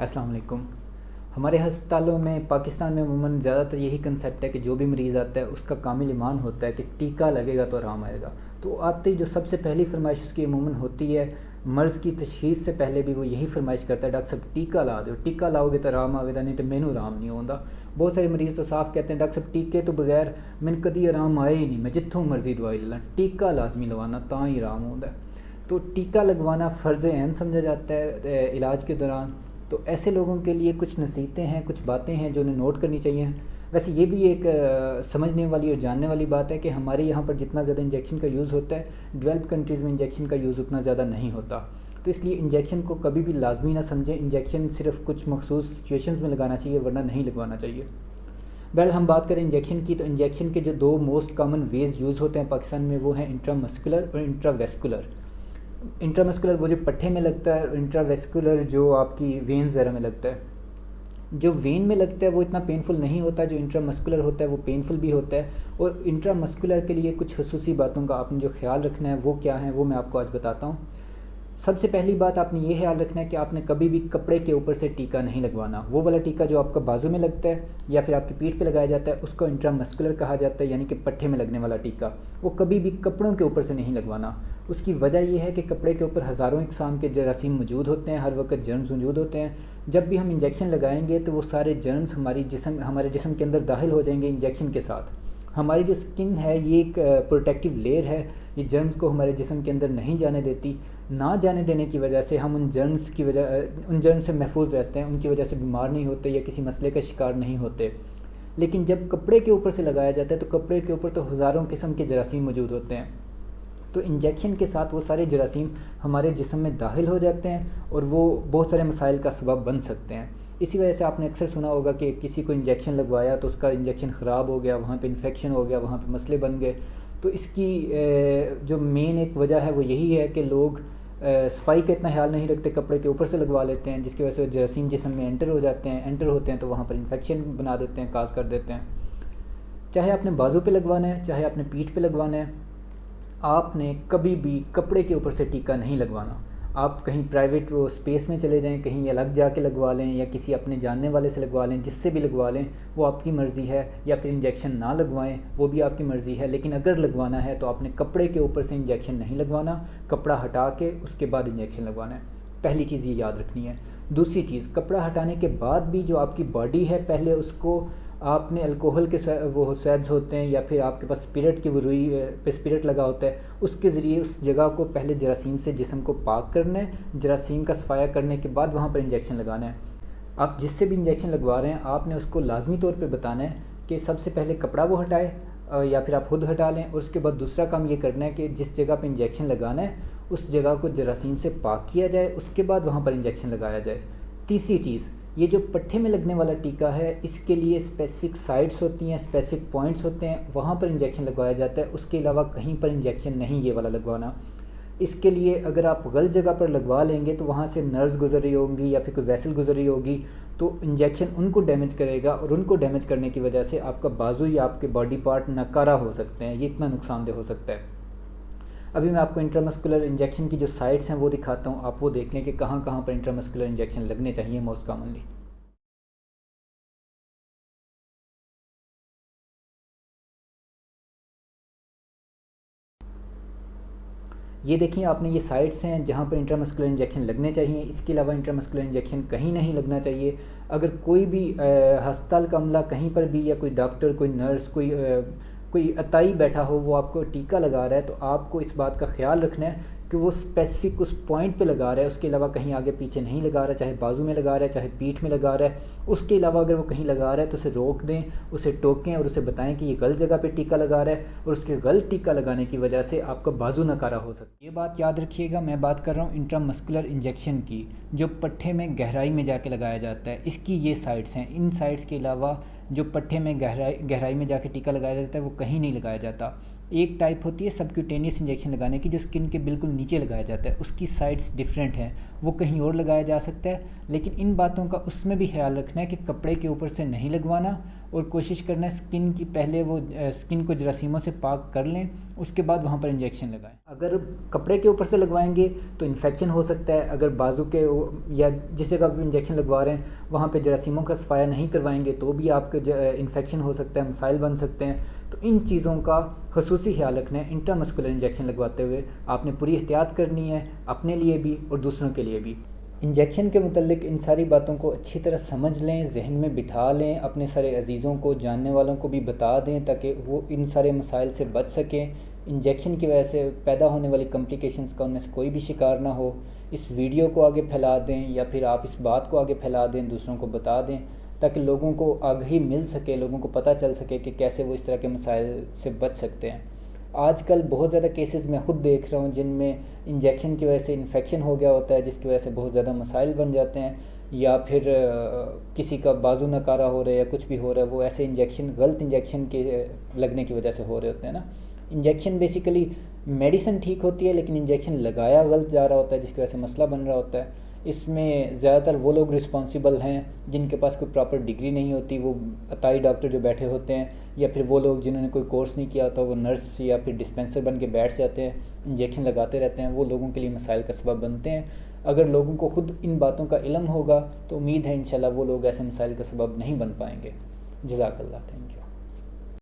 अस्सलाम वालेकुम। हमारे अस्पतालों में पाकिस्तान में अमूमन ज़्यादातर यही कंसेप्ट है कि जो भी मरीज़ आता है उसका कामिल ईमान होता है कि टीका लगेगा तो आराम आएगा। तो आते ही जो सबसे पहली फरमाइश उसकी अमूमन होती है, मर्ज़ की तशख़ीस से पहले भी वो यही फरमाइश करता है, डॉक्टर साहब टीका ला दो, टीका लाओगे तो आराम आवेगा, नहीं तो मैनू आराम नहीं होंदा। बहुत सारे मरीज़ तो साफ कहते हैं डॉक्टर साहब टीके तो बगैर मैंने कभी आराम आया ही नहीं, मैं जितों मर्ज़ी दवाई ले ला, टीका लाजमी लवाना तां ही आराम होंदा है। तो टीका लगवाना फ़र्ज़ ऐन समझा जाता है इलाज के दौरान। तो ऐसे लोगों के लिए कुछ नसीहतें हैं, कुछ बातें हैं जो उन्हें नोट करनी चाहिए। वैसे ये भी एक समझने वाली और जानने वाली बात है कि हमारे यहाँ पर जितना ज़्यादा इंजेक्शन का यूज़ होता है, डेवलप्ड कंट्रीज़ में इंजेक्शन का यूज़ उतना ज़्यादा नहीं होता। तो इसलिए इंजेक्शन को कभी भी लाजमी ना समझें। इंजेक्शन सिर्फ कुछ मखसूस सिचुएशंस में लगाना चाहिए, वरना नहीं लगवाना चाहिए। बहरहाल हम बात करें इंजेक्शन की, तो इंजेक्शन के जो दो मोस्ट कॉमन वेज़ यूज़ होते हैं पाकिस्तान में, वो हैं इंट्रामस्कुलर और इंट्रावेस्कुलर। इंट्रामस्कुलर वो जो पट्टे में लगता है, और इंट्रावेस्कुलर जो आपकी वेन्स वगैरह में लगता है। जो वेन में लगता है वो इतना पेनफुल नहीं होता, जो इंट्रामस्कुलर होता है वो पेनफुल भी होता है। और इंट्रामस्कुलर के लिए कुछ खसूसी बातों का आपने जो ख्याल रखना है वो क्या है, वो मैं आपको आज बताता हूँ। सबसे पहली बात आपने ये ख्याल रखना है कि आपने कभी भी कपड़े के ऊपर से टीका नहीं लगवाना। वो वाला टीका जो आपका बाजू में लगता है या फिर आपकी पीठ पे लगाया जाता है, उसको इंट्रामस्कुलर कहा जाता है, यानी कि पट्टे में लगने वाला टीका। वो कभी भी कपड़ों के ऊपर से नहीं लगवाना। उसकी वजह यह है कि कपड़े के ऊपर हज़ारों इकसाम के जरासीम मौजूद होते हैं, हर वक्त जर्म्स मौजूद होते हैं। जब भी हम इंजेक्शन लगाएंगे तो वो सारे जर्म्स हमारे जिस्म के अंदर दाखिल हो जाएंगे इंजेक्शन के साथ। हमारी जो स्किन है ये एक प्रोटेक्टिव लेयर है, ये जर्म्स को हमारे जिस्म के अंदर नहीं जाने देती। ना जाने देने की वजह से हम उन जर्म्स से महफूज रहते हैं, उनकी वजह से बीमार नहीं होते या किसी मसले का शिकार नहीं होते। लेकिन जब कपड़े के ऊपर से लगाया जाता है तो कपड़े के ऊपर तो हज़ारों किस्म के जरासीम मौजूद होते हैं। तो इंजेक्शन के साथ वो सारे जरासीम हमारे जिस्म में दाखिल हो जाते हैं और वो बहुत सारे मसाइल का सबब बन सकते हैं। इसी वजह से आपने अक्सर सुना होगा कि किसी को इंजेक्शन लगवाया तो उसका इंजेक्शन ख़राब हो गया, वहाँ पे इन्फेक्शन हो गया, वहाँ पे मसले बन गए। तो इसकी जो मेन एक वजह है वो यही है कि लोग सफाई का इतना ख्याल नहीं रखते, कपड़े के ऊपर से लगवा लेते हैं, जिसकी वजह से जरासीम जिस्म में एंटर होते हैं तो वहाँ पर इन्फेक्शन बना देते हैं, काज कर देते हैं। चाहे आपने बाजू पे लगवाना है, चाहे आपने पीठ पे लगवाना है, आपने कभी भी कपड़े के ऊपर से टीका नहीं लगवाना। आप कहीं प्राइवेट वो स्पेस में चले जाएं, कहीं अलग जाके लगवा लें या किसी अपने जानने वाले से लगवा लें, जिससे भी लगवा लें वो आपकी मर्ज़ी है। या फिर इंजेक्शन ना लगवाएं, वो भी आपकी मर्ज़ी है। लेकिन अगर लगवाना है तो आपने कपड़े के ऊपर से इंजेक्शन नहीं लगवाना, कपड़ा हटा के उसके बाद इंजेक्शन लगवाना है। पहली चीज़ ये याद रखनी है। दूसरी चीज़, कपड़ा हटाने के बाद भी जो आपकी बॉडी है, पहले उसको आपने अल्कोहल के वो स्वैब्स होते हैं या फिर आपके पास स्पिरिट की वो रुई पे स्पिरिट लगा होता है, उसके ज़रिए उस जगह को पहले जरासीम से जिस्म को पाक करना है। जरासीम का सफाया करने के बाद वहाँ पर इंजेक्शन लगाना है। आप जिससे भी इंजेक्शन लगवा रहे हैं आपने उसको लाजमी तौर पे बताना है कि सबसे पहले कपड़ा वो हटाए, या फिर आप खुद हटा लें। और उसके बाद दूसरा काम ये करना है कि जिस जगह पे इंजेक्शन लगाना है उस जगह को जरासीम से पाक किया जाए, उसके बाद वहाँ पर इंजेक्शन लगाया जाए। तीसरी चीज़, ये जो पट्टे में लगने वाला टीका है इसके लिए स्पेसिफिक साइट्स होती हैं, स्पेसिफिक पॉइंट्स होते हैं, वहाँ पर इंजेक्शन लगवाया जाता है। उसके अलावा कहीं पर इंजेक्शन नहीं ये वाला लगवाना। इसके लिए अगर आप गलत जगह पर लगवा लेंगे तो वहाँ से नर्व्स गुजर रही होंगी या फिर कोई वेसल गुजर रही होगी, तो इंजेक्शन उनको डैमेज करेगा और उनको डैमेज करने की वजह से आपका बाजू या आपके बॉडी पार्ट नकारा हो सकते हैं। ये इतना नुकसानदेह हो सकता है। अभी मैं आपको इंट्रामस्कुलर इंजेक्शन की जो साइट्स हैं वो दिखाता हूँ, आप वो देख लें कि कहाँ कहाँ पर इंट्रामस्कुलर इंजेक्शन लगने चाहिए मोस्ट कॉमनली। ये देखिए आपने, ये साइट्स हैं जहाँ पर इंट्रामस्कुलर इंजेक्शन लगने चाहिए। इसके अलावा इंट्रामस्कुलर इंजेक्शन कहीं नहीं लगना चाहिए। अगर कोई भी अस्पताल का अमला कहीं पर भी, या कोई डॉक्टर, कोई नर्स, कोई अताई बैठा हो, वो आपको टीका लगा रहा है, तो आपको इस बात का ख्याल रखना है कि वो स्पेसिफिक उस पॉइंट पे लगा रहा है, उसके अलावा कहीं आगे पीछे नहीं लगा रहा है। चाहे बाजू में लगा रहा है, चाहे पीठ में लगा रहा है, उसके अलावा अगर वो कहीं लगा रहा है तो उसे रोक दें, उसे टोकें और उसे बताएं कि ये गलत जगह पे टीका लगा रहा है और उसके गलत टीका लगाने की वजह से आपका बाजू नकारा हो सकता है। ये बात याद रखिएगा, मैं बात कर रहा हूँ इंट्रामस्कुलर इंजेक्शन की, जो पट्टे में गहराई में जाके लगाया जाता है। इसकी ये साइट्स हैं। इन साइट्स के अलावा जो पट्टे में गहराई में जाके टीका लगाया जाता है वो कहीं नहीं लगाया जाता। एक टाइप होती है सबक्यूटेनियस इंजेक्शन लगाने की, जो स्किन के बिल्कुल नीचे लगाया जाता है, उसकी साइट्स डिफरेंट हैं, वो कहीं और लगाया जा सकता है। लेकिन इन बातों का उसमें भी ख्याल रखना है कि कपड़े के ऊपर से नहीं लगवाना और कोशिश करना है स्किन की पहले वो स्किन को जरासीमों से पाक कर लें, उसके बाद वहाँ पर इंजेक्शन लगाएं। अगर कपड़े के ऊपर से लगवाएंगे तो इन्फेक्शन हो सकता है, अगर बाजू के या जिस जगह आप इंजेक्शन लगवा रहे हैं वहाँ पे जरासीमों का सफाया नहीं करवाएंगे तो भी आपके इन्फेक्शन हो सकता है, मसाइल बन सकते हैं। तो इन चीज़ों का खसूसी ख्याल रखना है। इंट्रामस्कुलर इंजेक्शन लगवाते हुए आपने पूरी एहतियात करनी है, अपने लिए भी और दूसरों के लिए भी। इंजेक्शन के मुतल्लिक इन सारी बातों को अच्छी तरह समझ लें, जहन में बिठा लें, अपने सारे अजीज़ों को, जानने वालों को भी बता दें ताकि वो इन सारे मसाइल से बच सकें, इंजेक्शन की वजह से पैदा होने वाली कॉम्प्लिकेशंस का उनमें से कोई भी शिकार ना हो। इस वीडियो को आगे फैला दें या फिर आप इस बात को आगे फैला दें, दूसरों को बता दें ताकि लोगों को आगाही मिल सके, लोगों को पता चल सके कि कैसे वो इस तरह के मसाइल से बच सकते हैं। आजकल बहुत ज़्यादा केसेस मैं ख़ुद देख रहा हूँ जिनमें इंजेक्शन की वजह से इन्फेक्शन हो गया होता है, जिसकी वजह से बहुत ज़्यादा मसाइल बन जाते हैं, या फिर किसी का बाजू नकारा हो रहा है या कुछ भी हो रहा है, वो ऐसे इंजेक्शन गलत इंजेक्शन के लगने की वजह से हो रहे होते हैं ना। इंजेक्शन बेसिकली मेडिसिन ठीक होती है लेकिन इंजेक्शन लगाया गलत जा रहा होता है जिसकी वजह से मसला बन रहा होता है। इसमें ज़्यादातर वो लोग रिस्पॉन्सिबल हैं जिनके पास कोई प्रॉपर डिग्री नहीं होती, वो अताई डॉक्टर जो बैठे होते हैं, या फिर वो लोग जिन्होंने कोई कोर्स नहीं किया होता, वो नर्स या फिर डिस्पेंसर बन के बैठ जाते हैं, इंजेक्शन लगाते रहते हैं, वो लोगों के लिए मसाइल का सबब बनते हैं। अगर लोगों को खुद इन बातों का इल्म होगा तो उम्मीद है इंशाल्लाह वो लोग ऐसे मसाइल का सबब नहीं बन पाएंगे। जज़ाकल्लाह, थैंक यू।